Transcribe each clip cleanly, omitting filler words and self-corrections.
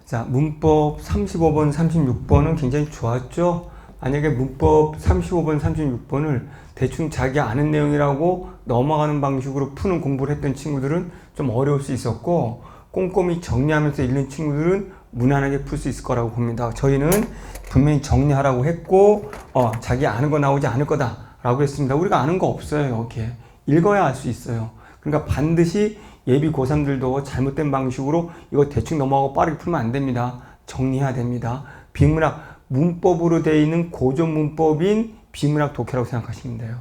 자, 문법 35번, 36번은 굉장히 좋았죠? 만약에 문법 35번, 36번을 대충 자기 아는 내용이라고 넘어가는 방식으로 푸는 공부를 했던 친구들은 좀 어려울 수 있었고, 꼼꼼히 정리하면서 읽는 친구들은 무난하게 풀 수 있을 거라고 봅니다. 저희는 분명히 정리하라고 했고, 자기 아는 거 나오지 않을 거다 라고 했습니다. 우리가 아는 거 없어요, 여기에. 읽어야 알 수 있어요. 그러니까 반드시 예비 고3들도 잘못된 방식으로 이거 대충 넘어가고 빠르게 풀면 안 됩니다. 정리해야 됩니다. 비문학, 문법으로 되어 있는 고전 문법인 비문학 독해라고 생각하시면 돼요.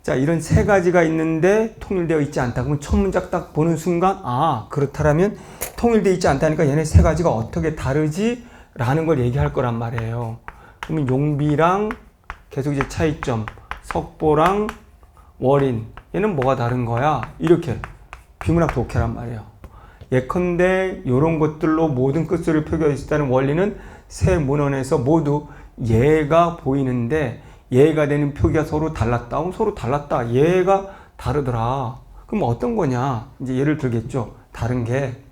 자, 이런 세 가지가 있는데 통일되어 있지 않다. 그러면 첫 문장 딱 보는 순간, 아, 그렇다면 통일되어 있지 않다니까 얘네 세 가지가 어떻게 다르지? 라는 걸 얘기할 거란 말이에요. 그러면 용비랑 계속 이제 차이점, 석보랑 월인, 얘는 뭐가 다른 거야? 이렇게 비문학 독해란 말이에요. 예컨대 이런 것들로 모든 끝소리를 표기할 수 있다는 원리는 세 문헌에서 모두 예가 보이는데 예가 되는 표기가 서로 달랐다. 서로 달랐다. 예가 다르더라. 그럼 어떤 거냐? 이제 예를 들겠죠. 다른 게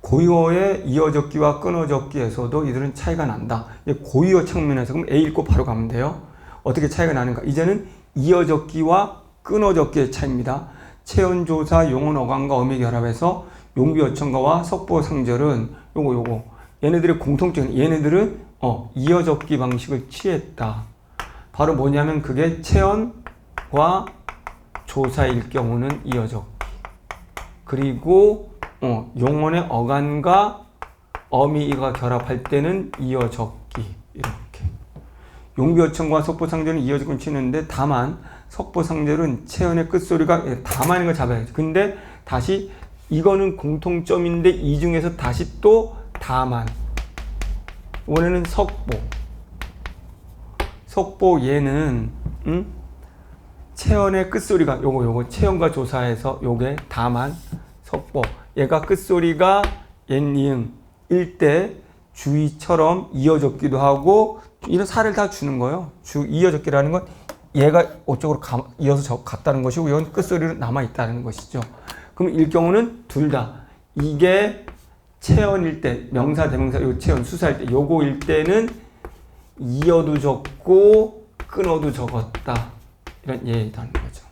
고유어의 이어적기와 끊어적기에서도 이들은 차이가 난다. 고유어 측면에서 그럼 A 읽고 바로 가면 돼요. 어떻게 차이가 나는가? 이제는 이어적기와 끊어적기의 차이입니다. 체언조사, 용언, 어간과 어미 결합해서 용비어천가와 석보상절은 요거 얘네들의 공통점, 얘네들은 이어적기 방식을 취했다. 바로 뭐냐면 그게 체언과 조사일 경우는 이어적기, 그리고 용언의 어간과 어미가 결합할 때는 이어적기. 이렇게 용비어천과 석보상절은 이어적기를 취했는데 다만 석보상절은 체언의 끝소리가 다만인 걸 잡아야지. 근데 다시 이거는 공통점인데 이 중에서 다시 또 다만. 이번에는 석보 얘는 체언의 끝소리가 요거 체언과 조사에서 요게 다만 석보. 얘가 끝소리가 옛니응일 때 주의처럼 이어졌기도 하고 이런 사를 다 주는 거예요. 이어졌기라는 건 얘가 이쪽으로 이어서 갔다는 것이고 이건 끝소리로 남아있다는 것이죠. 그럼 일 경우는 둘 다 이게 체언일 때 명사 대명사 요 체언 수사일 때 요거일 때는 이어도 적고 끊어도 적었다. 이런 예의라는 거죠.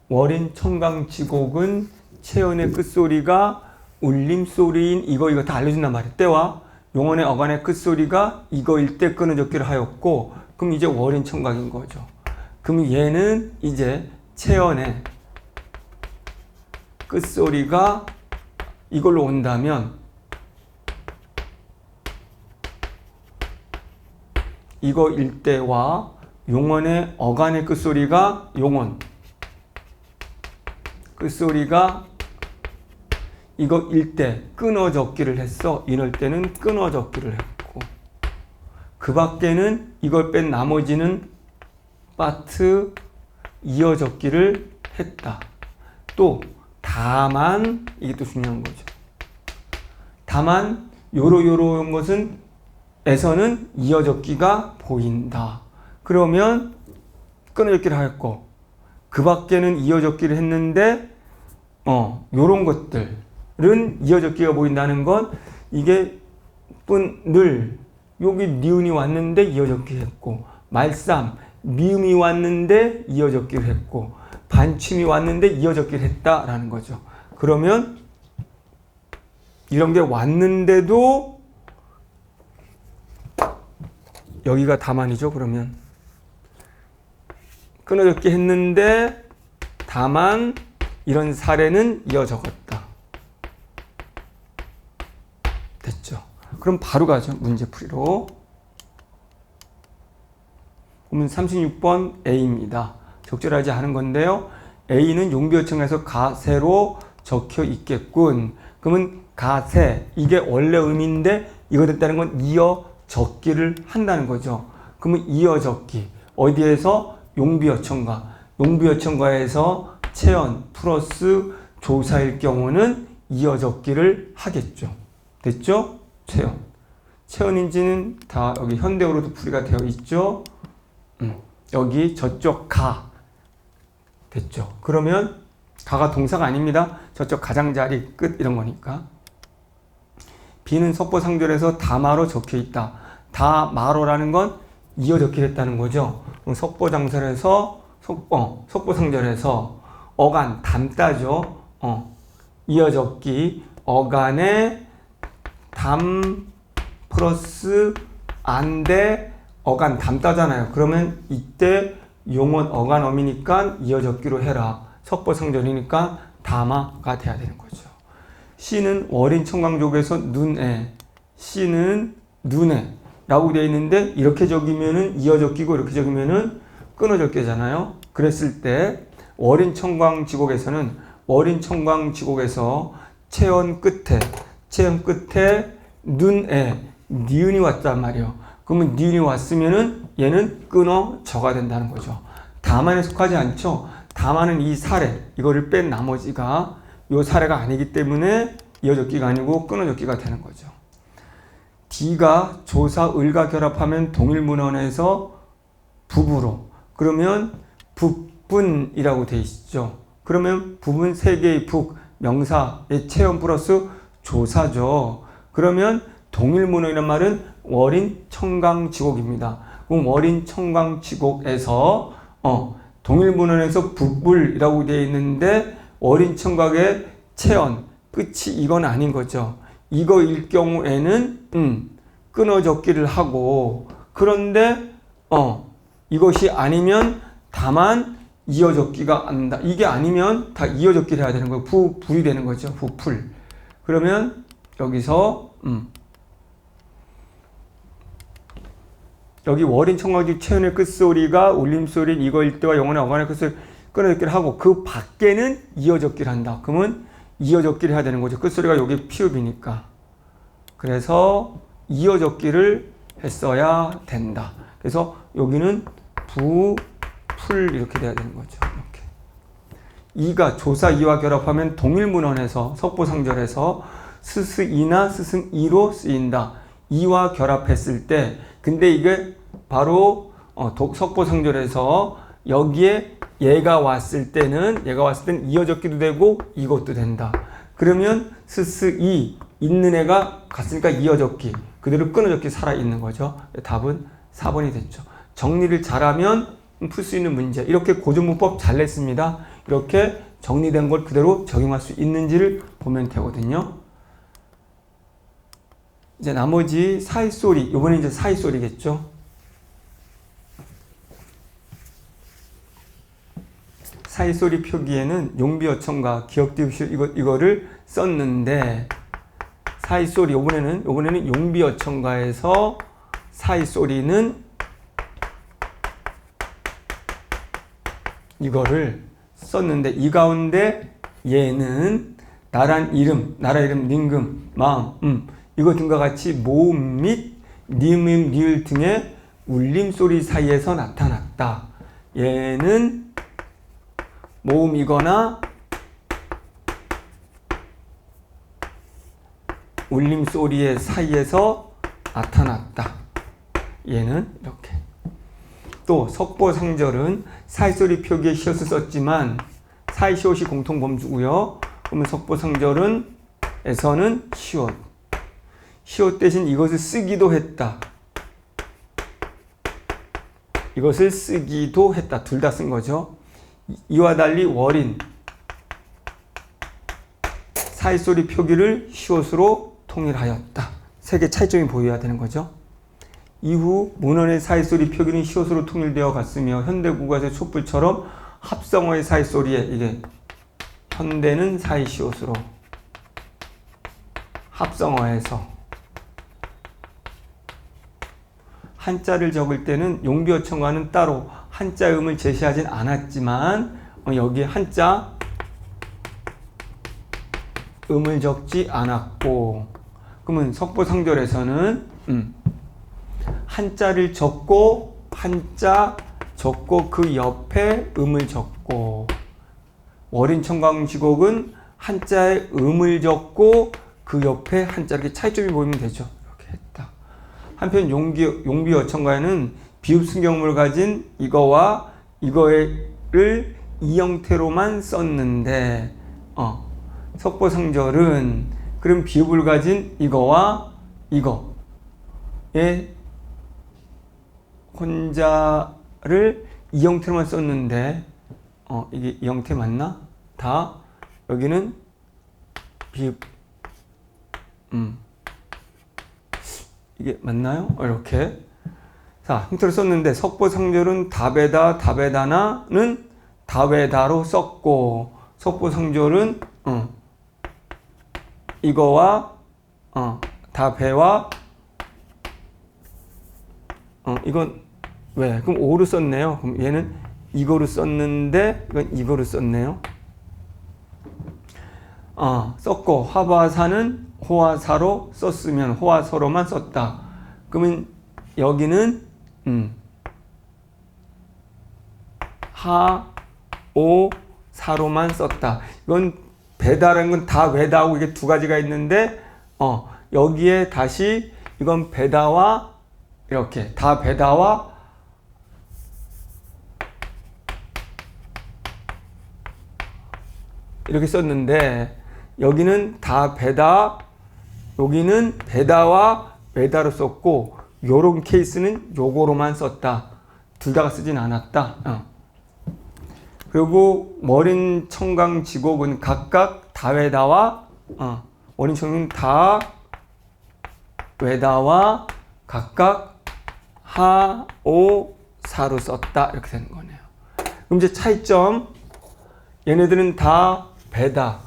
월인 청강지곡은 체언의 끝소리가 울림소리인 이거 다 알려준단 말이에요. 때와 용언의 어간의 끝소리가 이거일 때 끊어졌기를 하였고, 그럼 이제 월인 청각인 거죠. 그럼 얘는 이제 체언의 끝소리가 이걸로 온다면 이거일 때와 용언의 어간의 끝소리가 용언 끝소리가 이거일 때 끊어졌기를 했어. 이럴 때는 끊어졌기를 했고, 그 밖에는 이걸 뺀 나머지는 파트 이어졌기를 했다. 또 다만, 이게 또 중요한 거죠. 다만 요런 것은 에서는 이어졌기가 보인다. 그러면 끊어졌기를 하였고, 그 밖에는 이어졌기를 했는데 요런 것들은 이어졌기가 보인다는 건 이게 늘 여기 니은이 왔는데 이어졌기를 했고, 말쌈 미음이 왔는데 이어졌기를 했고, 반침이 왔는데 이어졌기를 했다라는 거죠. 그러면 이런 게 왔는데도 여기가 다만이죠. 그러면 끊어졌기 했는데 다만 이런 사례는 이어 적었다. 됐죠? 그럼 바로 가죠. 문제풀이로. 보면 36번 A입니다. 적절하지 않은 건데요. A는 용비어청에서 가세로 적혀 있겠군. 그러면 가세, 이게 원래 의미인데 이거 됐다는 건 이어 적기를 한다는 거죠. 그러면 이어 적기. 어디에서? 용비어청가. 용비어청가에서 체언 플러스 조사일 경우는 이어 적기를 하겠죠. 됐죠? 체언. 체언인지는 다 여기 현대어로도 풀이가 되어 있죠. 여기 저쪽 가. 됐죠. 그러면 가가 동사가 아닙니다. 저쪽 가장자리 끝 이런 거니까. B는 석보상절에서 다마로 적혀 있다. 다마로라는 건 이어 적기를 했다는 거죠. 그럼 석보상절에서 어간 담다죠. 이어 적기 어간에 담 플러스 안돼 어간 담다잖아요. 그러면 이때 용언 어간어미니까 이어 적기로 해라. 석보상절이니까 다마가 돼야 되는 거죠. C는 월인 청강족에서 눈에, C는 눈에 라고 되어 있는데 이렇게 적으면은 이어 적기고 이렇게 적으면은 끊어 적기잖아요. 그랬을 때 월인 청강지곡에서는 월인 청강지곡에서 체언 끝에 눈에 니은이 왔단 말이에요. 그러면 니은이 왔으면은 얘는 끊어 적어야 된다는 거죠. 다만에 속하지 않죠. 다만은 이 사례 이거를 뺀 나머지가 이 사례가 아니기 때문에 이어적기가 아니고 끊어적기가 되는 거죠. D가 조사 을과 결합하면 동일문헌에서 부부로 그러면 북분이라고 돼 있죠. 그러면 부분 3개의 북 명사의 체험 플러스 조사죠. 그러면 동일문헌이란 말은 월인 청강지곡입니다. 그럼 월인 청강지곡에서 동일문헌에서 북불이라고 되어 있는데 월인 청각의 체언 끝이 이건 아닌 거죠. 이거일 경우에는 끊어 적기를 하고 그런데 이것이 아니면 다만 이어 적기가 안다. 이게 아니면 다 이어 적기를 해야 되는 거예요. 불이 되는 거죠. 부풀. 그러면 여기서 여기 월인 청각지 체언의 끝소리가 울림소리인 이거일 때와 영혼의 어간의 끝을 끊어적기를 하고 그 밖에는 이어적기를 한다. 그러면 이어적기를 해야 되는 거죠. 끝소리가 여기 피읍이니까. 그래서 이어적기를 했어야 된다. 그래서 여기는 풀 이렇게 돼야 되는 거죠. 이렇게. 이가 조사 이와 결합하면 동일문헌에서 석보상절에서 스스이나 스승이로 쓰인다. 이와 결합했을 때 근데 이게 바로 석보상절에서 여기에 얘가 왔을 때는 이어적기도 되고 이것도 된다. 그러면 스스이 있는 애가 갔으니까 이어적기 그대로 끊어적기 살아있는 거죠. 답은 4번이 됐죠. 정리를 잘하면 풀 수 있는 문제. 이렇게 고전문법 잘 냈습니다. 이렇게 정리된 걸 그대로 적용할 수 있는지를 보면 되거든요. 이제 나머지 사이소리, 이번에 이제 사이소리겠죠. 사이소리 표기에는 용비어천과 기역디귿 이거를 썼는데 사이소리 요번에는 용비어천가에서 사이소리는 이거를 썼는데 이 가운데 얘는 나라 이름, 닝금, 마음, 이거 등과 같이 모음 및 니음, 니을 등의 울림소리 사이에서 나타났다. 얘는 모음이거나 울림소리의 사이에서 나타났다. 얘는 이렇게. 또 석보상절은 사이소리 표기에 시옷을 썼지만 사이시옷이 공통범주고요. 그러면 석보상절은 에서는 시옷. 시옷 대신 이것을 쓰기도 했다. 이것을 쓰기도 했다. 둘 다 쓴 거죠. 이와 달리 월인 사이소리 표기를 시옷으로 통일하였다. 세 개 차이점이 보여야 되는 거죠. 이후 문헌의 사이소리 표기는 시옷으로 통일되어 갔으며 현대 국어에서 촛불처럼 합성어의 사이소리에 이게 현대는 사이시옷으로 합성어에서 한자를 적을 때는 용비어천과는 따로 한자음을 제시하진 않았지만 여기에 한자 음을 적지 않았고 그러면 석보상절에서는 한자를 적고 그 옆에 음을 적고 월인청강지곡은 한자에 음을 적고 그 옆에 한자 이렇게 차이점이 보이면 되죠. 이렇게 했다. 한편 용비어천가에는 비읍승경음을 가진 이거와 이거를 이 형태로만 썼는데 석보상절은 그럼 비읍을 가진 이거와 이거의 혼자를 이 형태로만 썼는데 이게 이 형태 맞나? 다 여기는 비읍 이게 맞나요? 이렇게 자 형태로 썼는데 석보상절은 다베다 다베다나는 다베다로 썼고 석보상절은 이거와 다베와 이건 왜? 그럼 오로 썼네요. 그럼 얘는 이거로 썼는데 이건 이거로 썼네요. 썼고 화바사는 호화사로 썼으면 호화서로만 썼다. 그러면 여기는 하오사로만 썼다. 이건 베다라는 건 다 외다하고 이게 두 가지가 있는데 여기에 다시 이건 베다와 이렇게 다 베다와 이렇게 썼는데 여기는 다 베다 여기는 베다와 외다로 썼고 요런 케이스는 요거로만 썼다. 둘 다가 쓰진 않았다. 그리고 머린 청강 지곡은 각각 다외다와 머린 청강은 다 외다와 각각 하오사로 썼다. 이렇게 되는 거네요. 그럼 이제 차이점 얘네들은 다 베다.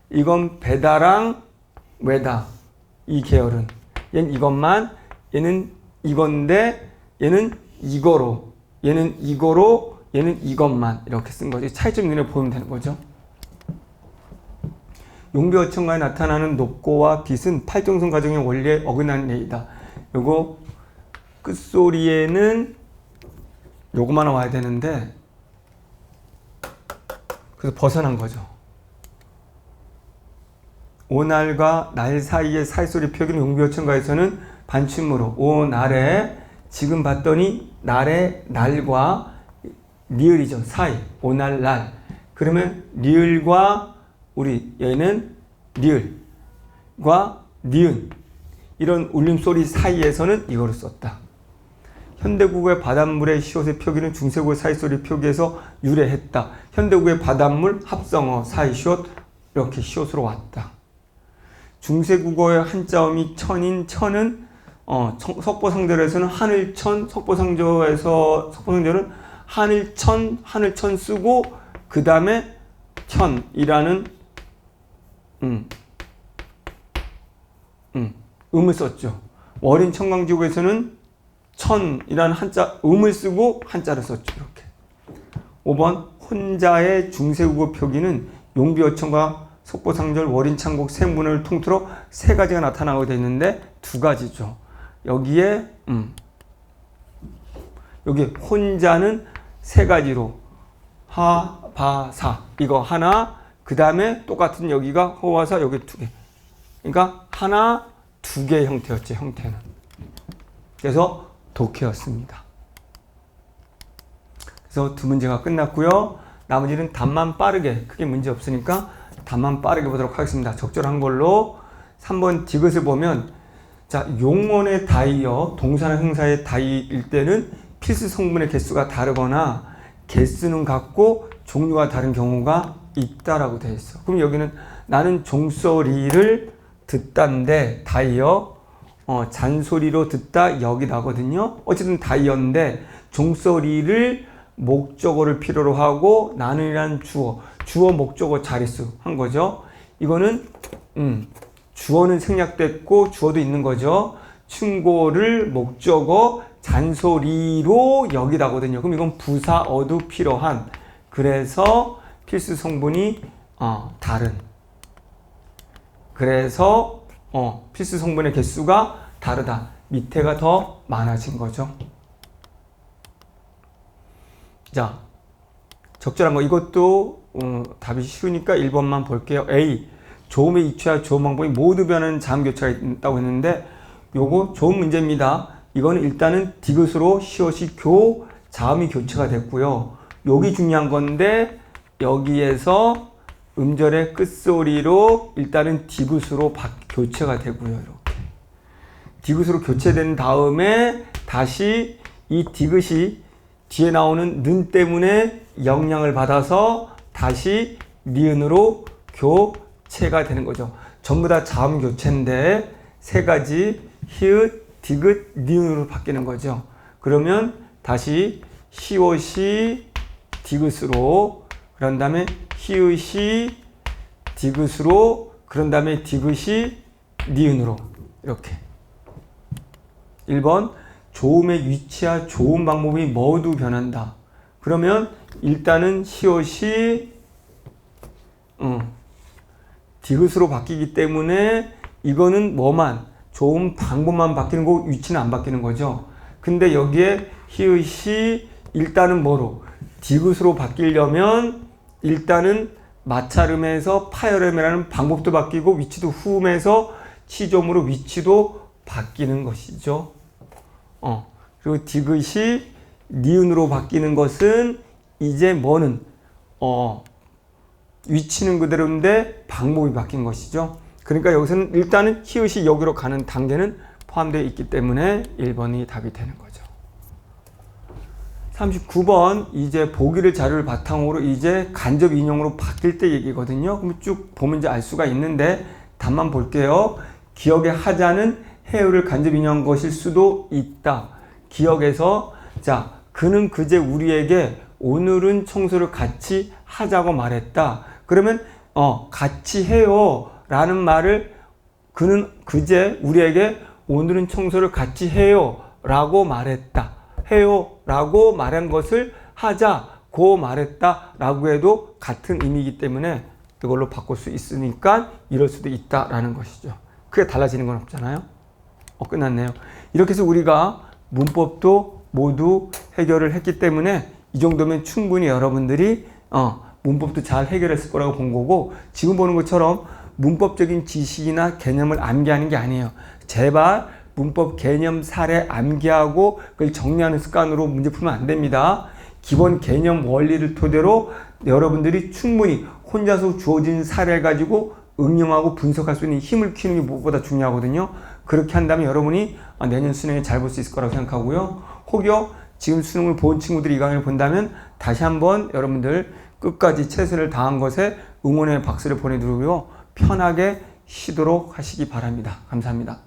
이건 베다랑 외다. 이 계열은 얘는 이것만 얘는 이건데 얘는 이거로 얘는 이거로 얘는 이것만 이렇게 쓴 거지. 차이점 눈에 보이면 되는 거죠. 용비어천가에 나타나는 높고와 빛은 팔정선 가정의 원리에 어긋나는 예이다. 요거 끝소리에는 요거만 와야 되는데 그래서 벗어난 거죠. 오날과 날 사이의 사이소리 표기는 용비어천가에서는 반춤으로 오날에 지금 봤더니 날의 날과 리을이죠. 사이 오날 날 그러면 리을과 우리 얘는 리을과 니은 이런 울림소리 사이에서는 이거를 썼다. 현대국어의 바닷물의 시옷의 표기는 중세국어의 사이소리 표기에서 유래했다. 현대국어의 바닷물 합성어 사이시옷 이렇게 시옷으로 왔다. 중세국어의 한자음이 천인 천은 석보상절에서는 하늘천 석보상절은 하늘천 쓰고 그 다음에 천이라는 음을 썼죠. 어린 청강지국에서는 천이라는 한자 음을 쓰고 한자를 썼죠. 이렇게. 5번 혼자의 중세국어 표기는 용비어천과 석보상절, 월인창곡, 셈분을 통틀어 세 가지가 나타나게 되어 있는데 두 가지죠. 여기에 여기 혼자는 세 가지로 하, 바, 사 이거 하나 그 다음에 똑같은 여기가 호화사 여기 두 개. 그러니까 하나 두 개의 형태였지. 형태는. 그래서 독해였습니다. 그래서 두 문제가 끝났고요. 나머지는 답만 빠르게 크게 문제 없으니까 답만 빠르게 보도록 하겠습니다. 적절한 걸로 3번 디귿을 보면 자 용언의 다이어 동사나 형사의 다이일 때는 필수 성분의 개수가 다르거나 개수는 같고 종류가 다른 경우가 있다라고 되어 있어. 그럼 여기는 나는 종소리를 듣다인데 다이어 잔소리로 듣다 여기 나거든요. 어쨌든 다이어인데 종소리를 목적어를 필요로 하고 나는이란 주어 목적어 자릿수 한 거죠. 이거는 주어는 생략됐고 주어도 있는 거죠. 충고를 목적어 잔소리로 여기다거든요. 그럼 이건 부사어도 필요한. 그래서 필수 성분이 다른. 그래서 필수 성분의 개수가 다르다. 밑에가 더 많아진 거죠. 자, 적절한 거 이것도 답이 쉬우니까 1번만 볼게요. A. 조음의 이체와 조음 방법이 모두 변하는 자음 교차가 있다고 했는데 요거 좋은 문제입니다. 이거는 일단은 디귿으로 시옷이 자음이 교체가 됐고요. 여기 중요한 건데 여기에서 음절의 끝소리로 일단은 디귿으로 교체가 되고요. 이렇게 디귿으로 교체된 다음에 다시 이 디귿이 뒤에 나오는 는 때문에 영향을 받아서 다시 니은으로 교체가 되는 거죠. 전부 다 자음 교체인데 세 가지 히읗, 디귿, 니은으로 바뀌는 거죠. 그러면 다시 시옷이 디귿으로, 그런 다음에 히읗이 디귿으로, 그런 다음에 디귿이 니은으로, 이렇게. 1번 조음의 위치와 조음 방법이 모두 변한다. 그러면 일단은 시옷이 디귿으로 바뀌기 때문에 이거는 뭐만, 조음 방법만 바뀌는 거고 위치는 안 바뀌는 거죠. 근데 여기에 히읗이 일단은 뭐로? 디귿으로 바뀌려면 일단은 마찰음에서 파열음이라는 방법도 바뀌고 위치도 후음에서 치조음으로 위치도 바뀌는 것이죠. 그리고 디귿이 니은으로 바뀌는 것은 이제 뭐는 위치는 그대로인데 방법이 바뀐 것이죠. 그러니까 여기서는 일단은 히읗이 여기로 가는 단계는 포함되어 있기 때문에 1번이 답이 되는 거죠. 39번 이제 보기를 자료를 바탕으로 이제 간접 인용으로 바뀔 때 얘기거든요. 그럼 쭉 보면 이제 알 수가 있는데 답만 볼게요. 기억의 하자는 해요를 간접 인용한 것일 수도 있다. 기억에서 자, 그는 그제 우리에게 오늘은 청소를 같이 하자고 말했다. 그러면 같이 해요 라는 말을 그는 그제 우리에게 오늘은 청소를 같이 해요 라고 말했다. 해요 라고 말한 것을 하자고 말했다 라고 해도 같은 의미이기 때문에 이걸로 바꿀 수 있으니까 이럴 수도 있다 라는 것이죠. 크게 달라지는 건 없잖아요. 끝났네요. 이렇게 해서 우리가 문법도 모두 해결을 했기 때문에 이 정도면 충분히 여러분들이 문법도 잘 해결했을 거라고 본 거고, 지금 보는 것처럼 문법적인 지식이나 개념을 암기하는 게 아니에요. 제발 문법 개념 사례 암기하고 그걸 정리하는 습관으로 문제 풀면 안 됩니다. 기본 개념 원리를 토대로 여러분들이 충분히 혼자서 주어진 사례를 가지고 응용하고 분석할 수 있는 힘을 키우는 게 무엇보다 중요하거든요. 그렇게 한다면 여러분이 내년 수능에 잘 볼 수 있을 거라고 생각하고요. 혹여 지금 수능을 본 친구들이 이 강의를 본다면 다시 한번 여러분들 끝까지 최선을 다한 것에 응원의 박수를 보내드리고요. 편하게 쉬도록 하시기 바랍니다. 감사합니다.